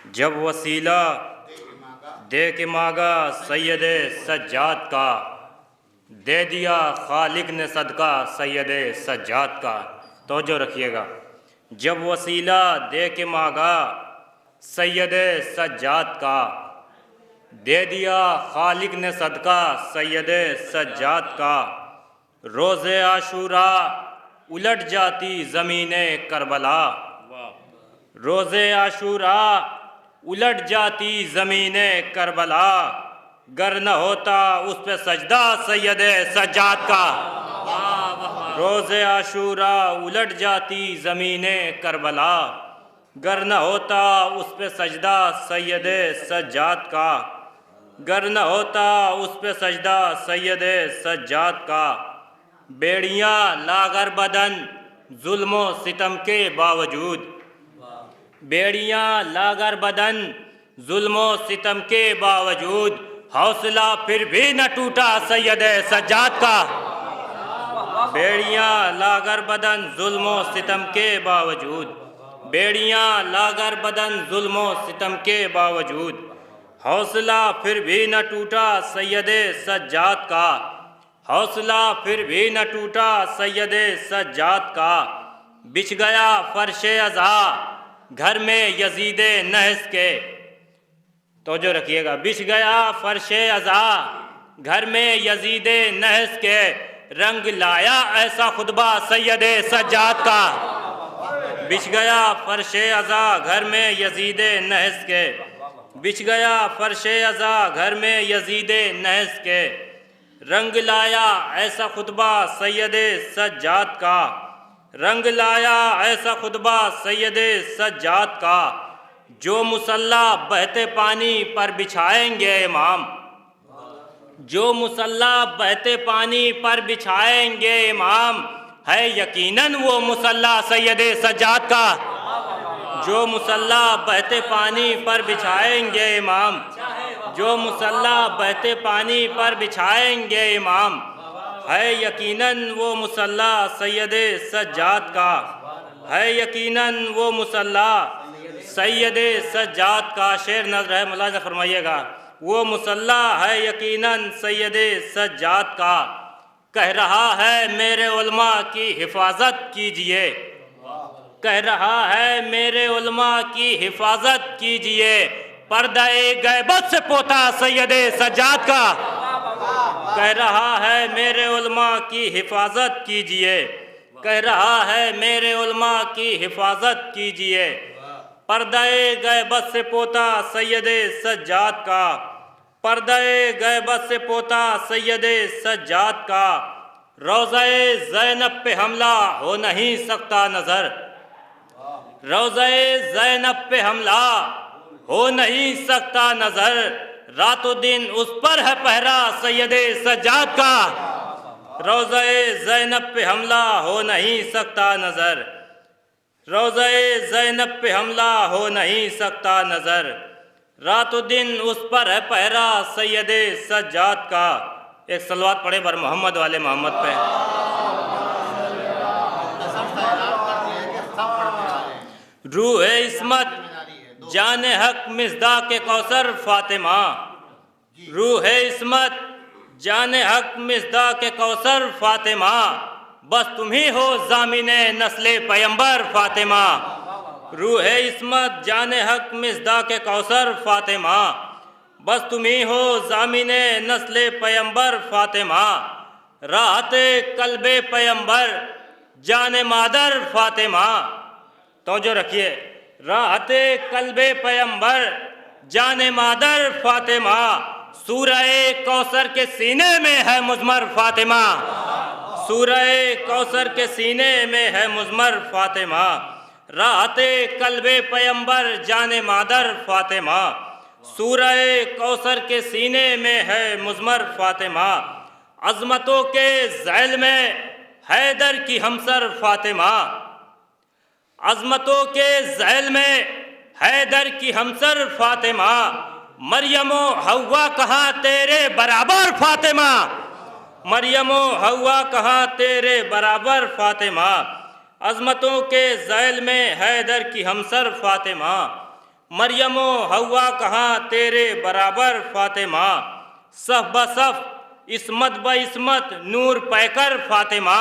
जब वसीला दे के मांगा सैयदे सज्जाद का, दे दिया खालिक ने सदका सैयदे सज्जाद का। तवज्जो रखिएगा। जब वसीला दे के मांगा सैयदे सज्जाद का, दे दिया खालिक ने सदका सैयदे सज्जाद का। रोज़े आशूरा उलट जाती ज़मीने करबला, रोज़े आशूरा उलट जाती ज़मीने करबला। गर न होता उस पे सजदा सैयदे सज्जाद का। रोज़े आशूरा उलट जाती ज़मीने करबला, गर न होता उस पे सजदा सैयदे सज्जाद का। गर न होता उस पे सजदा सैयदे सज्जाद का। बेड़ियाँ लागर बदन जुल्मो सितम के बावजूद, बेड़ियाँ लागर बदन जुल्मो सितम के बावजूद। हौसला फिर भी न टूटा सैयदे सज्जाद का। बेड़ियाँ लागर बदन जुल्मो सितम के बावजूद, बेड़ियाँ लागर बदन जुल्मो सितम के बावजूद। हौसला फिर भी न टूटा सैयदे सज्जाद का। हौसला फिर भी न टूटा सैयदे सज्जाद का। बिछ गया फर्शे अज़ा घर में यजीदे नहस के। तो जो रखिएगा, बिछ गया फर्शे अज़ा घर में यजीदे नहस के। रंग लाया ऐसा खुतबा सैयदे सज्जाद का। बिछ गया फर्शे अज़ा घर में यजीदे नहस के। बिछ गया फर्शे अज़ा घर में यजीदे नहस के। रंग लाया ऐसा खुतबा सैयदे सज्जाद का। रंग लाया ऐसा खुतबा सैयदे सज्जाद का। जो मुसल्ला बहते पानी पर बिछाएंगे इमाम, जो मुसल्ला बहते पानी पर बिछाएंगे इमाम। है यकीनन वो मुसल्ला सैयदे सज्जाद का। जो मुसल्ला बहते पानी पर बिछाएंगे इमाम, जो मुसल्ला बहते पानी पर बिछाएंगे इमाम। है यकीनन वो मुसल्ला सैयदे सज्जाद का। है यकीनन वो मुसल्ला सैयदे सज्जाद का। शेर नज़र है, मुलाज़ा फरमाइएगा। वो मुसल्ला है यकीनन सैयदे सज्जाद का। कह रहा है मेरे उलमा की हिफाजत कीजिए, कह रहा है मेरे उलमा की हिफाजत कीजिए। पर्दा-ए गैबत से पोता सैयदे सज्जाद का। कह रहा है मेरे उलमा की हिफाजत कीजिए, कह रहा है मेरे उलमा की हिफाजत कीजिए। पर्दा-ए गैबत से पोता सैयदे सज्जाद का। पर्दा-ए गैबत से पोता सैयदे सज्जाद का। रोज़ा-ए ज़ैनब पे हमला हो नहीं सकता नज़र, रोज़ा-ए ज़ैनब पे हमला हो नहीं सकता नज़र। रातों दिन उस पर है पहरा सैयदे सज्जाद का। रोज़ा-ए ज़ैनब पे हमला हो नहीं सकता नज़र, रोज़ा-ए ज़ैनब पे हमला हो नहीं सकता नज़र। रातों दिन उस पर है पहरा सैयदे सज्जाद का। एक सलवात पढ़े बर मोहम्मद वाले मोहम्मद पे। रूह इस्मत जाने हक मिज़दा के कौसर फातिमा, रूह इस्मत जाने हक मिज़दा के कौसर फातिमा। बस तुम ही हो ज़ामिने नस्ले पैगंबर फातिमा। रूह इस्मत जाने हक मिज़दा के कौसर फातिमा। बस तुम ही हो ज़ामिने नस्ले पैगंबर फातिमा। राहते कल्बे पैगंबर जाने मादर फातिमा। तो जो रखिए, राहते कल्बे पैगंबर जाने मादर फातिमा। सूरह कौसर के सीने में है मुज़मर फातिमा, सूरह कौसर के सीने में है मुज़मर फातिमा। राहते कल्बे पैगंबर जाने मादर फातिमा। सूरह कौसर के सीने में है मुज़मर फातिमा। अज़मतों के ज़ैल में हैदर की हमसर फातिमा। अज़मतों के ज़ैल में हैदर की हमसर फातिमा। मरियमो हव्वा कहाँ तेरे बराबर फातिमा, मरियमो हव्वा कहाँ तेरे बराबर फातिमा। अज़मतों के ज़ैल में हैदर की हमसर फातिमा। मरियमो हवा कहाँ तेरे बराबर फातिमा, सफ बसफ इस्मत ब इस्मत नूर पैकर फातिमा,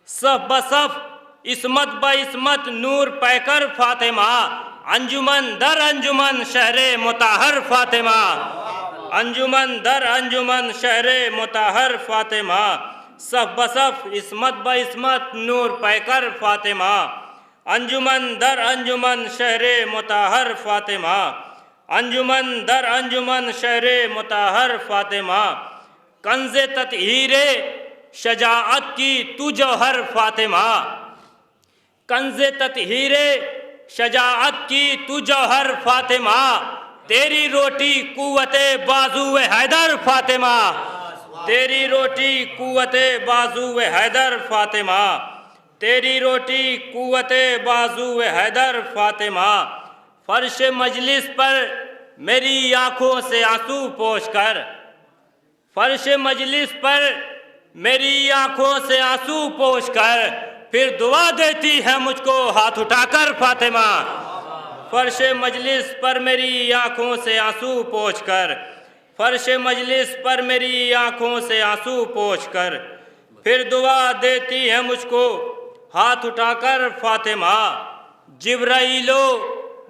सफ बसफ इस्मत ब इस्मत नूर पैकर फातिमा, अंजुमन दर अंजुमन शहरे मुताहर फातिमा, अंजुमन दर अंजुमन शहरे मुताहर फातिमा, सफ बसफ इस्मत ब इस्मत नूर पैकर फातिमा, अंजुमन दर अंजुमन शहरे मुताहर फातिमा, अंजुमन दर अंजुमन शहरे मुताहर फातिमा, कंज़े ततहीरे शजाअत की तू जौहर फातिमा, कंज़े ततहीरे शजाअत की तू जौहर फातिमा, तेरी रोटी कुव्वते बाजुए हैदर फातिमा, तेरी रोटी कुव्वते बाजुए हैदर फातिमा, तेरी रोटी कुव्वते बाजुए हैदर फातिमा, फर्श मजलिस पर मेरी आँखों से आंसू पोंछ कर, फर्श मजलिस पर मेरी आँखों से आंसू पोंछ कर, फिर दुआ देती है मुझको हाथ उठाकर फातिमा, फर्श मजलिस पर मेरी आँखों से आंसू पोंछ कर, फर्श मजलिस पर मेरी आँखों से आंसू पोंछ कर, फिर दुआ देती है मुझको हाथ उठाकर फातिमा, जिब्राइलो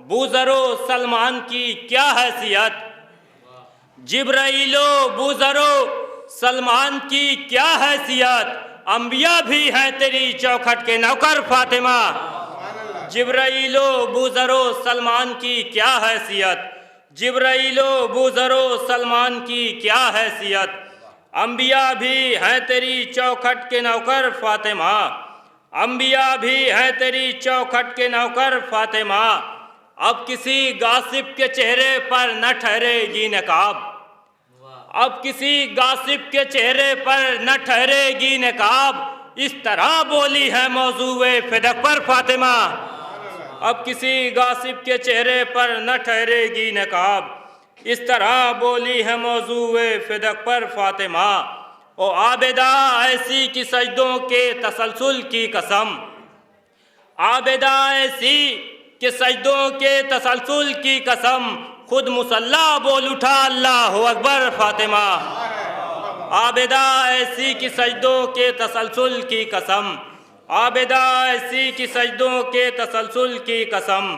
बूज़रो सलमान की क्या हैसियत, जिब्राइलो बूज़रो सलमान की क्या हैसियत, अंबिया भी हैं तेरी चौखट के नौकर फातिमा, जिब्राइलो बूज़रो सलमान की क्या हैसियत, जिब्राइलो बूज़रो सलमान की क्या हैसियत, अंबिया भी हैं तेरी चौखट के नौकर फातिमा, अंबिया भी हैं तेरी चौखट के नौकर फातिमा, अब किसी गासिब के चेहरे पर न ठहरेगी नकाब, अब किसी गासिब के चेहरे पर न ठहरेगी नकाब, इस तरह बोली है मौजूए फिदक पर फातिमा, अब किसी गासिब के चेहरे पर न ठहरेगी नकाब, इस तरह बोली है मौजूए फिदक पर फातिमा, ओ आबेदा ऐसी कि सजदों के तसलसल की कसम, आबेदा ऐसी कि सजदों के तसलसल की कसम, खुद मुसल्ला बोल उठा अल्लाहु अकबर फातिमा, आबेदा ऐसी कि सजदों के तसलसल की कसम, आबेदा ऐसी कि सजदों के तसलसल की कसम,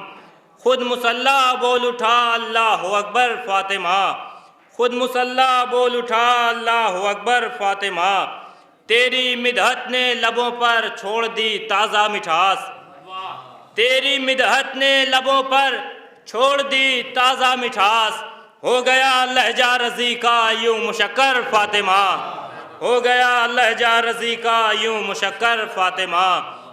खुद मुसल्ला बोल उठा अल्लाहु अकबर फातिमा, खुद मुसल्ला बोल उठा अल्लाहु अकबर फातिमा, तेरी मिदहत ने लबों पर छोड़ दी ताज़ा मिठास, तेरी मिदहत ने लबों पर छोड़ दी ताज़ा मिठास, हो गया लहजा रज़ी का यूं मुशक्कर फातिमा, हो गया लहजा रज़ी का यूं मुशक्कर फातिमा,